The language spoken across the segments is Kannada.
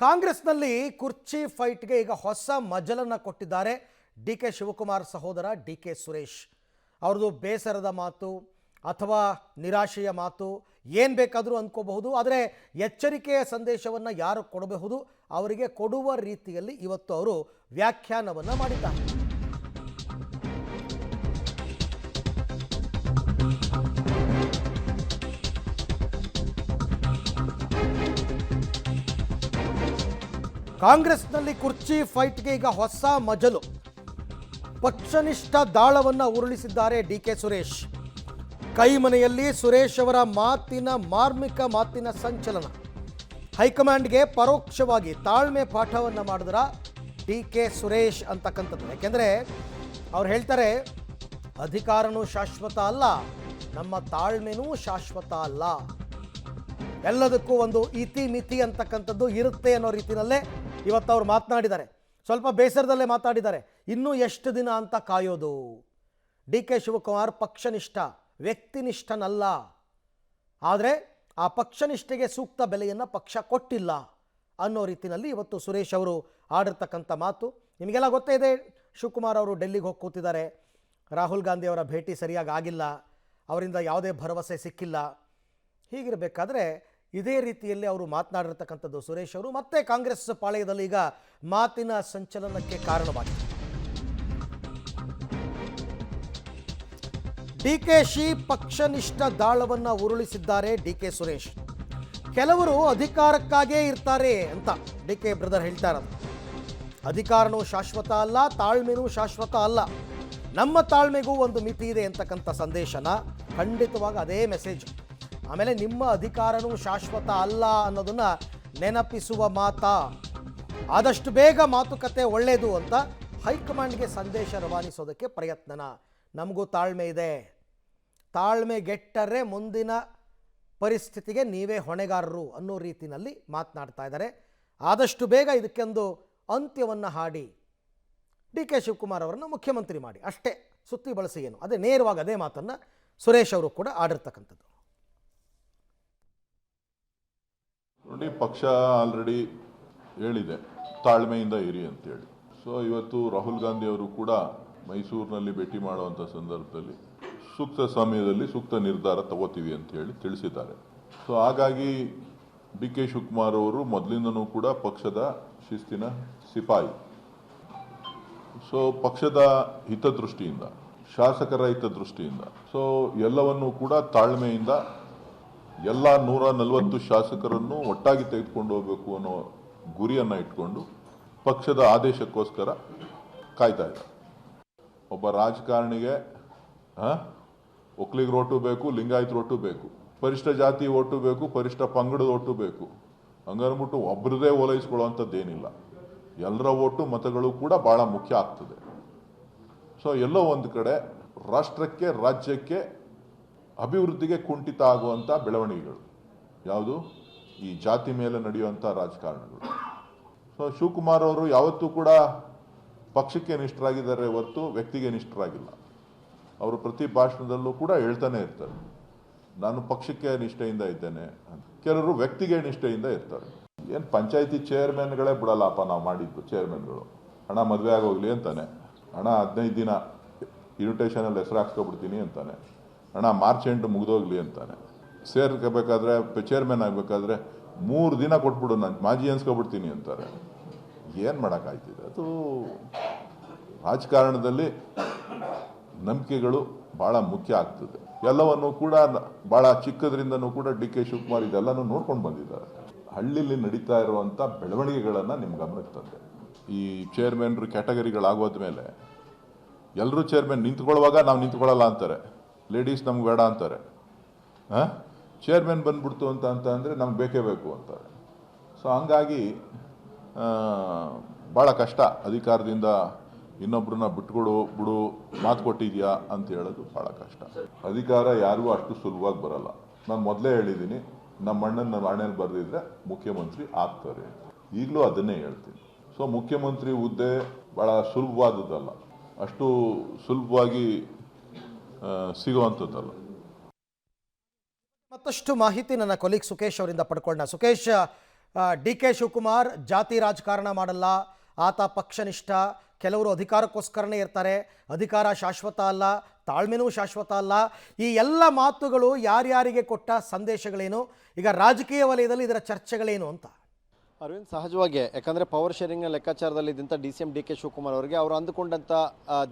ಕಾಂಗ್ರೆಸ್ನಲ್ಲಿ ಕುರ್ಚಿ ಫೈಟ್ಗೆ ಈಗ ಹೊಸ ಮಜಲನ್ನು ಕೊಟ್ಟಿದ್ದಾರೆ ಡಿ.ಕೆ. ಶಿವಕುಮಾರ್ ಸಹೋದರ ಡಿ.ಕೆ. ಸುರೇಶ್. ಅವ್ರದ್ದು ಬೇಸರದ ಮಾತು ಅಥವಾ ನಿರಾಶೆಯ ಮಾತು ಏನು ಬೇಕಾದರೂ ಅಂದ್ಕೋಬಹುದು. ಆದರೆ ಎಚ್ಚರಿಕೆಯ ಸಂದೇಶವನ್ನು ಯಾರು ಕೊಡಬಹುದು, ಅವರಿಗೆ ಕೊಡುವ ರೀತಿಯಲ್ಲಿ ಇವತ್ತು ಅವರು ವ್ಯಾಖ್ಯಾನವನ್ನು ಮಾಡಿದ್ದಾರೆ. ಕಾಂಗ್ರೆಸ್ನಲ್ಲಿ ಕುರ್ಚಿ ಫೈಟ್ಗೆ ಈಗ ಹೊಸ ಮಜಲು. ಪಕ್ಷನಿಷ್ಠ ದಾಳವನ್ನು ಉರುಳಿಸಿದ್ದಾರೆ ಡಿ.ಕೆ. ಸುರೇಶ್. ಕೈಮನೆಯಲ್ಲಿ ಸುರೇಶ್ ಅವರ ಮಾರ್ಮಿಕ ಮಾತಿನ ಸಂಚಲನ. ಹೈಕಮಾಂಡ್ಗೆ ಪರೋಕ್ಷವಾಗಿ ತಾಳ್ಮೆ ಪಾಠವನ್ನು ಮಾಡಿದ್ರ ಡಿ.ಕೆ. ಸುರೇಶ್ ಅಂತಕ್ಕಂಥದ್ದು. ಯಾಕೆಂದರೆ ಅವ್ರು ಹೇಳ್ತಾರೆ, ಅಧಿಕಾರನೂ ಶಾಶ್ವತ ಅಲ್ಲ, ನಮ್ಮ ತಾಳ್ಮೆನೂ ಶಾಶ್ವತ ಅಲ್ಲ, ಎಲ್ಲದಕ್ಕೂ ಒಂದು ಇತಿ ಅಂತಕ್ಕಂಥದ್ದು ಇರುತ್ತೆ ಅನ್ನೋ ರೀತಿಯಲ್ಲೇ ಇವತ್ತು ಅವ್ರು ಮಾತನಾಡಿದ್ದಾರೆ. ಸ್ವಲ್ಪ ಬೇಸರದಲ್ಲೇ ಮಾತಾಡಿದ್ದಾರೆ. ಇನ್ನೂ ಎಷ್ಟು ದಿನ ಅಂತ ಕಾಯೋದು? ಡಿ.ಕೆ. ಶಿವಕುಮಾರ್ ಪಕ್ಷನಿಷ್ಠ, ವ್ಯಕ್ತಿನಿಷ್ಠನಲ್ಲ. ಆದರೆ ಆ ಪಕ್ಷನಿಷ್ಠೆಗೆ ಸೂಕ್ತ ಬೆಲೆಯನ್ನು ಪಕ್ಷ ಕೊಟ್ಟಿಲ್ಲ ಅನ್ನೋ ರೀತಿಯಲ್ಲಿ ಇವತ್ತು ಸುರೇಶ್ ಅವರು ಆಡಿರ್ತಕ್ಕಂಥ ಮಾತು ನಿಮಗೆಲ್ಲ ಗೊತ್ತೇ ಇದೆ. ಶಿವಕುಮಾರ್ ಅವರು ಡೆಲ್ಲಿಗೆ ಹೋಗಿ ಕೂತಿದ್ದಾರೆ. ರಾಹುಲ್ ಗಾಂಧಿ ಅವರ ಭೇಟಿ ಸರಿಯಾಗಿ ಆಗಿಲ್ಲ, ಅವರಿಂದ ಯಾವುದೇ ಭರವಸೆ ಸಿಕ್ಕಿಲ್ಲ. ಹೀಗಿರಬೇಕಾದ್ರೆ ಇದೇ ರೀತಿಯಲ್ಲಿ ಅವರು ಮಾತನಾಡಿರ್ತಕ್ಕಂಥದ್ದು ಸುರೇಶ್ ಅವರು ಮತ್ತೆ ಕಾಂಗ್ರೆಸ್ ಪಾಳೆಯದಲ್ಲಿ ಈಗ ಮಾತಿನ ಸಂಚಲನಕ್ಕೆ ಕಾರಣವಾಗಿದೆ. ಡಿ.ಕೆ.ಶಿ ಪಕ್ಷನಿಷ್ಠ ದಾಳವನ್ನು ಉರುಳಿಸಿದ್ದಾರೆ ಡಿ.ಕೆ. ಸುರೇಶ್. ಕೆಲವರು ಅಧಿಕಾರಕ್ಕಾಗೇ ಇರ್ತಾರೆ ಅಂತ ಡಿ.ಕೆ. ಬ್ರದರ್ ಹೇಳ್ತಾ ಇರೋದು. ಅಧಿಕಾರನೂ ಶಾಶ್ವತ ಅಲ್ಲ, ತಾಳ್ಮೆನೂ ಶಾಶ್ವತ ಅಲ್ಲ, ನಮ್ಮ ತಾಳ್ಮೆಗೂ ಒಂದು ಮಿತಿ ಇದೆ ಅಂತಕ್ಕಂಥ ಸಂದೇಶನ ಖಂಡಿತವಾಗಿ ಅದೇ ಮೆಸೇಜ್. ಆಮೇಲೆ ನಿಮ್ಮ ಅಧಿಕಾರನೂ ಶಾಶ್ವತ ಅಲ್ಲ ಅನ್ನೋದನ್ನು ನೆನಪಿಸುವ ಮಾತಾ. ಆದಷ್ಟು ಬೇಗ ಮಾತುಕತೆ ಒಳ್ಳೆಯದು ಅಂತ ಹೈಕಮಾಂಡ್ಗೆ ಸಂದೇಶ ರವಾನಿಸೋದಕ್ಕೆ ಪ್ರಯತ್ನನ. ನಮಗೂ ತಾಳ್ಮೆ ಇದೆ, ತಾಳ್ಮೆಗೆಟ್ಟರೆ ಮುಂದಿನ ಪರಿಸ್ಥಿತಿಗೆ ನೀವೇ ಹೊಣೆಗಾರರು ಅನ್ನೋ ರೀತಿಯಲ್ಲಿ ಮಾತನಾಡ್ತಾ ಇದ್ದಾರೆ. ಆದಷ್ಟು ಬೇಗ ಇದಕ್ಕೊಂದು ಅಂತ್ಯವನ್ನು ಹಾಡಿ ಡಿ.ಕೆ. ಶಿವಕುಮಾರ್ ಅವರನ್ನು ಮುಖ್ಯಮಂತ್ರಿ ಮಾಡಿ, ಅಷ್ಟೇ, ಸುತ್ತಿ ಬಳಸಿ ಏನು. ಅದೇ ನೇರವಾಗಿ ಅದೇ ಮಾತನ್ನು ಸುರೇಶ್ ಅವರು ಕೂಡ ಆಡಿರ್ತಕ್ಕಂಥದ್ದು. ನೋಡಿ, ಪಕ್ಷ ಆಲ್ರೆಡಿ ಹೇಳಿದೆ ತಾಳ್ಮೆಯಿಂದ ಇರಿ ಅಂತೇಳಿ. ಸೊ ಇವತ್ತು ರಾಹುಲ್ ಗಾಂಧಿ ಅವರು ಕೂಡ ಮೈಸೂರಿನಲ್ಲಿ ಭೇಟಿ ಮಾಡುವಂಥ ಸಂದರ್ಭದಲ್ಲಿ ಸೂಕ್ತ ಸಮಯದಲ್ಲಿ ಸೂಕ್ತ ನಿರ್ಧಾರ ತಗೋತೀವಿ ಅಂತ ಹೇಳಿ ತಿಳಿಸಿದ್ದಾರೆ. ಸೊ ಹಾಗಾಗಿ ಡಿ.ಕೆ. ಶಿವಕುಮಾರ್ ಅವರು ಮೊದಲಿಂದನೂ ಕೂಡ ಪಕ್ಷದ ಶಿಸ್ತಿನ ಸಿಪಾಯಿ. ಸೊ ಪಕ್ಷದ ಹಿತದೃಷ್ಟಿಯಿಂದ, ಶಾಸಕರ ಹಿತದೃಷ್ಟಿಯಿಂದ ಸೊ ಎಲ್ಲವನ್ನೂ ಕೂಡ ತಾಳ್ಮೆಯಿಂದ ಎಲ್ಲ 140 ಶಾಸಕರನ್ನು ಒಟ್ಟಾಗಿ ತೆಗೆದುಕೊಂಡು ಹೋಗಬೇಕು ಅನ್ನೋ ಗುರಿಯನ್ನು ಇಟ್ಕೊಂಡು ಪಕ್ಷದ ಆದೇಶಕ್ಕೋಸ್ಕರ ಕಾಯ್ತಾ ಇದ್ದಾರೆ. ಒಬ್ಬ ರಾಜಕಾರಣಿಗೆ ಒಕ್ಕಲಿಗರ ಓಟು ಬೇಕು, ಲಿಂಗಾಯತ ಓಟು ಬೇಕು, ಪರಿಷ್ಠ ಜಾತಿ ಓಟು ಬೇಕು, ಪರಿಷ್ಠ ಪಂಗಡದ ಓಟು ಬೇಕು. ಹಂಗನ್ಬಿಟ್ಟು ಒಬ್ಬರದೇ ಓಲೈಸ್ಕೊಳ್ಳುವಂಥದ್ದೇನಿಲ್ಲ. ಎಲ್ಲರ ಓಟು ಮತಗಳು ಕೂಡ ಭಾಳ ಮುಖ್ಯ ಆಗ್ತದೆ. ಸೊ ಎಲ್ಲೋ ಒಂದು ಕಡೆ ರಾಷ್ಟ್ರಕ್ಕೆ, ರಾಜ್ಯಕ್ಕೆ, ಅಭಿವೃದ್ಧಿಗೆ ಕುಂಠಿತ ಆಗುವಂಥ ಬೆಳವಣಿಗೆಗಳು ಯಾವುದು? ಈ ಜಾತಿ ಮೇಲೆ ನಡೆಯುವಂಥ ರಾಜಕಾರಣಗಳು. ಸೊ ಶಿವಕುಮಾರ್ ಅವರು ಯಾವತ್ತೂ ಕೂಡ ಪಕ್ಷಕ್ಕೆ ನಿಷ್ಠರಾಗಿದ್ದಾರೆ ಹೊರತು ವ್ಯಕ್ತಿಗೆ ನಿಷ್ಠರಾಗಿಲ್ಲ. ಅವರು ಪ್ರತಿ ಭಾಷಣದಲ್ಲೂ ಕೂಡ ಹೇಳ್ತಾನೆ ಇರ್ತಾರೆ, ನಾನು ಪಕ್ಷಕ್ಕೆ ನಿಷ್ಠೆಯಿಂದ ಇದ್ದೇನೆ ಅಂತ. ಕೆಲವರು ವ್ಯಕ್ತಿಗೆ ನಿಷ್ಠೆಯಿಂದ ಇರ್ತಾರೆ. ಏನು ಪಂಚಾಯತಿ ಚೇರ್ಮನ್ಗಳೇ ಬಿಡಲ್ಲಪ್ಪ, ನಾವು ಮಾಡಿದ್ದು ಚೇರ್ಮನ್ಗಳು. ಹಣ ಮದುವೆ ಆಗೋಗ್ಲಿ ಅಂತಾನೆ, ಹಣ 15 ದಿನ ಇನ್ವಿಟೇಷನಲ್ಲಿ ಹೆಸರು ಹಾಕ್ಸ್ಕೊಬಿಡ್ತೀನಿ ಅಂತಾನೆ, ಹಣ ಮಾರ್ಚ್ ಎಂಟು ಮುಗಿದೋಗ್ಲಿ ಅಂತಾನೆ. ಸೇರ್ಕೋಬೇಕಾದ್ರೆ ಚೇರ್ಮನ್ ಆಗಬೇಕಾದ್ರೆ 3 ದಿನ ಕೊಟ್ಬಿಡು, ನಾನು ಮಾಜಿ ಅನ್ಸ್ಕೊಬಿಡ್ತೀನಿ ಅಂತಾರೆ. ಏನು ಮಾಡೋಕ್ಕಾಯ್ತಿದೆ? ಅದು ರಾಜಕಾರಣದಲ್ಲಿ ನಂಬಿಕೆಗಳು ಭಾಳ ಮುಖ್ಯ ಆಗ್ತದೆ. ಎಲ್ಲವನ್ನು ಕೂಡ ಭಾಳ ಚಿಕ್ಕದ್ರಿಂದನೂ ಕೂಡ ಡಿ.ಕೆ. ಶಿವಕುಮಾರ್ ಇದೆಲ್ಲನೂ ನೋಡ್ಕೊಂಡು ಬಂದಿದ್ದಾರೆ. ಹಳ್ಳಿಲಿ ನಡೀತಾ ಇರುವಂಥ ಬೆಳವಣಿಗೆಗಳನ್ನು ನಿಮ್ಮ ಗಮನಕ್ಕೆ ತಂದೆ. ಈ ಚೇರ್ಮನ್ರು ಕ್ಯಾಟಗರಿಗಳಾಗೋದ ಮೇಲೆ ಎಲ್ಲರೂ ಚೇರ್ಮನ್ ನಿಂತ್ಕೊಳ್ಳುವಾಗ ನಾವು ನಿಂತ್ಕೊಳ್ಳಲ್ಲ ಅಂತಾರೆ, ಲೇಡೀಸ್ ನಮ್ಗೆ ಬೇಡ ಅಂತಾರೆ. ಚೇರ್ಮನ್ ಬಂದ್ಬಿಡ್ತು ಅಂತ ಅಂದರೆ ನಮ್ಗೆ ಬೇಕೇ ಬೇಕು ಅಂತಾರೆ. ಸೊ ಹಂಗಾಗಿ ಭಾಳ ಕಷ್ಟ. ಅಧಿಕಾರದಿಂದ ಇನ್ನೊಬ್ರನ್ನ ಬಿಡು ಮಾತು ಕೊಟ್ಟಿದ್ಯಾ ಅಂತ ಹೇಳೋದು ಭಾಳ ಕಷ್ಟ. ಅಧಿಕಾರ ಯಾರಿಗೂ ಅಷ್ಟು ಸುಲಭವಾಗಿ ಬರಲ್ಲ. ನಾನು ಮೊದಲೇ ಹೇಳಿದ್ದೀನಿ, ನಮ್ಮ ಅಣ್ಣನ ಹಣೆಯಲ್ಲಿ ಬರೆದಿದ್ರೆ ಮುಖ್ಯಮಂತ್ರಿ ಆಗ್ತಾರೆ. ಈಗಲೂ ಅದನ್ನೇ ಹೇಳ್ತೀನಿ. ಸೊ ಮುಖ್ಯಮಂತ್ರಿ ಹುದ್ದೆ ಭಾಳ ಸುಲಭವಾದದ್ದಲ್ಲ, ಅಷ್ಟು ಸುಲಭವಾಗಿ ಸಿಗುವಂಥದ್ದಲ್ಲ. ಮತ್ತಷ್ಟು ಮಾಹಿತಿ ನನ್ನ ಕೊಲೀಗ್ ಸುಕೇಶ್ ಅವರಿಂದ ಪಡ್ಕೊಂಡ. ಸುಕೇಶ್, ಡಿ ಕೆ ಶಿವಕುಮಾರ್ ಜಾತಿ ರಾಜಕಾರಣ ಮಾಡಲ್ಲ, ಆತ ಪಕ್ಷನಿಷ್ಠ, ಕೆಲವರು ಅಧಿಕಾರಕ್ಕೋಸ್ಕರನೇ ಇರ್ತಾರೆ, ಅಧಿಕಾರ ಶಾಶ್ವತ ಅಲ್ಲ, ತಾಳ್ಮೆನೂ ಶಾಶ್ವತ ಅಲ್ಲ. ಈ ಎಲ್ಲ ಮಾತುಗಳು ಯಾರ್ಯಾರಿಗೆ ಕೊಟ್ಟ ಸಂದೇಶಗಳೇನು, ಈಗ ರಾಜಕೀಯ ವಲಯದಲ್ಲಿ ಇದರ ಚರ್ಚೆಗಳೇನು ಅಂತ? ಅರವಿಂದ್, ಸಹಜವಾಗಿ ಯಾಕಂದರೆ ಪವರ್ ಶೇರಿಂಗ್ನ ಲೆಕ್ಕಾಚಾರದಲ್ಲಿ ಇದ್ದಂಥ DCM ಡಿ ಕೆ ಶಿವಕುಮಾರ್ ಅವರಿಗೆ ಅವರು ಅಂದುಕೊಂಡಂಥ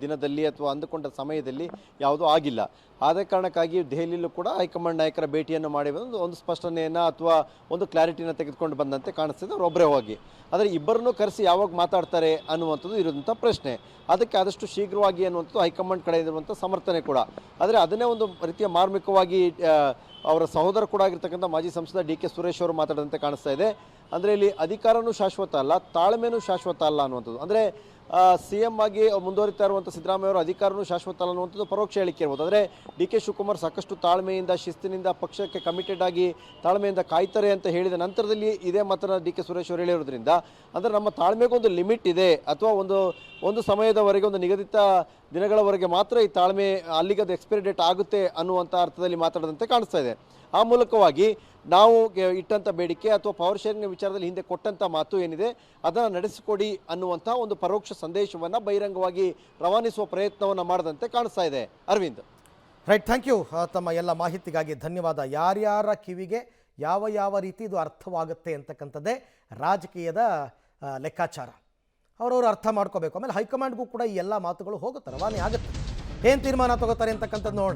ದಿನದಲ್ಲಿ ಅಥವಾ ಅಂದುಕೊಂಡ ಸಮಯದಲ್ಲಿ ಯಾವುದೂ ಆಗಿಲ್ಲ. ಆದ ಕಾರಣಕ್ಕಾಗಿ ದೆಹಲಿಯಲ್ಲೂ ಕೂಡ ಹೈಕಮಾಂಡ್ ನಾಯಕರ ಭೇಟಿಯನ್ನು ಮಾಡಿ ಒಂದು ಸ್ಪಷ್ಟನೆಯನ್ನು ಅಥವಾ ಒಂದು ಕ್ಲಾರಿಟಿನ ತೆಗೆದುಕೊಂಡು ಬಂದಂತೆ ಕಾಣಿಸ್ತಿದೆ ಅವರು ಒಬ್ಬರೇ ಹೋಗಿ. ಆದರೆ ಇಬ್ಬರನ್ನೂ ಕರೆಸಿ ಯಾವಾಗ ಮಾತಾಡ್ತಾರೆ ಅನ್ನುವಂಥದ್ದು ಇರುವಂಥ ಪ್ರಶ್ನೆ. ಅದಕ್ಕೆ ಆದಷ್ಟು ಶೀಘ್ರವಾಗಿ ಅನ್ನುವಂಥದ್ದು ಹೈಕಮಾಂಡ್ ಕಡೆ ಇರುವಂಥ ಸಮರ್ಥನೆ ಕೂಡ. ಆದರೆ ಅದನ್ನೇ ಒಂದು ರೀತಿಯ ಮಾರ್ಮಿಕವಾಗಿ ಅವರ ಸಹೋದರ ಕೂಡ ಆಗಿರ್ತಕ್ಕಂಥ ಮಾಜಿ ಸಂಸದ ಡಿ ಕೆ ಸುರೇಶ್ ಅವರು ಮಾತಾಡಿದಂತೆ ಕಾಣಿಸ್ತಾ ಇದೆ. ಅಂದರೆ ಇಲ್ಲಿ ಅಧಿಕಾರನೂ ಶಾಶ್ವತ ಅಲ್ಲ, ತಾಳ್ಮೆನೂ ಶಾಶ್ವತ ಅಲ್ಲ ಅನ್ನುವಂಥದ್ದು. ಅಂದರೆ CM ಆಗಿ ಮುಂದುವರಿತಾ ಇರುವಂಥ ಸಿದ್ದರಾಮಯ್ಯ ಅವರು ಅಧಿಕಾರನೂ ಶಾಶ್ವತ ಅಲ್ಲ ಅನ್ನುವಂಥದ್ದು ಪರೋಕ್ಷ ಹೇಳಿಕೆ ಇರ್ಬೋದು. ಆದರೆ ಡಿ ಕೆ ಶಿವಕುಮಾರ್ ಸಾಕಷ್ಟು ತಾಳ್ಮೆಯಿಂದ, ಶಿಸ್ತಿನಿಂದ, ಪಕ್ಷಕ್ಕೆ ಕಮಿಟೆಡ್ ಆಗಿ ತಾಳ್ಮೆಯಿಂದ ಕಾಯ್ತಾರೆ ಅಂತ ಹೇಳಿದ ನಂತರದಲ್ಲಿ ಇದೇ ಮಾತನ್ನು ಡಿ ಕೆ ಸುರೇಶ್ ಅವರು ಹೇಳಿರೋದ್ರಿಂದ, ಅಂದರೆ ನಮ್ಮ ತಾಳ್ಮೆಗೊಂದು ಲಿಮಿಟ್ ಇದೆ, ಅಥವಾ ಒಂದು ಸಮಯದವರೆಗೆ, ಒಂದು ನಿಗದಿತ ದಿನಗಳವರೆಗೆ ಮಾತ್ರ ಈ ತಾಳ್ಮೆ, ಅಲ್ಲಿಗೆ ಅದು ಎಕ್ಸ್ಪೈರಿ ಡೇಟ್ ಆಗುತ್ತೆ ಅನ್ನುವಂಥ ಅರ್ಥದಲ್ಲಿ ಮಾತಾಡದಂತೆ ಕಾಣಿಸ್ತಾ ಇದೆ. ಆ ಮೂಲಕವಾಗಿ ನಾವು ಇಟ್ಟಂಥ ಬೇಡಿಕೆ ಅಥವಾ ಪವರ್ ಶೇರಿಂಗ್ ವಿಚಾರದಲ್ಲಿ ಹಿಂದೆ ಕೊಟ್ಟಂಥ ಮಾತು ಏನಿದೆ ಅದನ್ನು ನಡೆಸಿಕೊಡಿ ಅನ್ನುವಂಥ ಒಂದು ಪರೋಕ್ಷ ಸಂದೇಶವನ್ನು ಬಹಿರಂಗವಾಗಿ ರವಾನಿಸುವ ಪ್ರಯತ್ನವನ್ನು ಮಾಡದಂತೆ ಕಾಣಿಸ್ತಾ ಇದೆ. Arvind, right, thank you. ತಮ್ಮ ಎಲ್ಲ ಮಾಹಿತಿಗಾಗಿ ಧನ್ಯವಾದ. ಯಾರ್ಯಾರ ಕಿವಿಗೆ ಯಾವ ರೀತಿ ಇದು ಅರ್ಥವಾಗುತ್ತೆ ಅಂತಕ್ಕಂಥದ್ದೇ ರಾಜಕೀಯದ ಲೆಕ್ಕಾಚಾರ. ಅವರವರು ಅರ್ಥ ಮಾಡ್ಕೋಬೇಕು. ಆಮೇಲೆ ಹೈಕಮಾಂಡ್ಗೂ ಕೂಡ ಈ ಎಲ್ಲ ಮಾತುಗಳು ಹೋಗುತ್ತೆ, ರವಾನೆ ಆಗುತ್ತೆ. ಏನು ತೀರ್ಮಾನ ತಗೋತಾರೆ ಅಂತಕ್ಕಂಥದ್ದು ನೋಡೋಣ.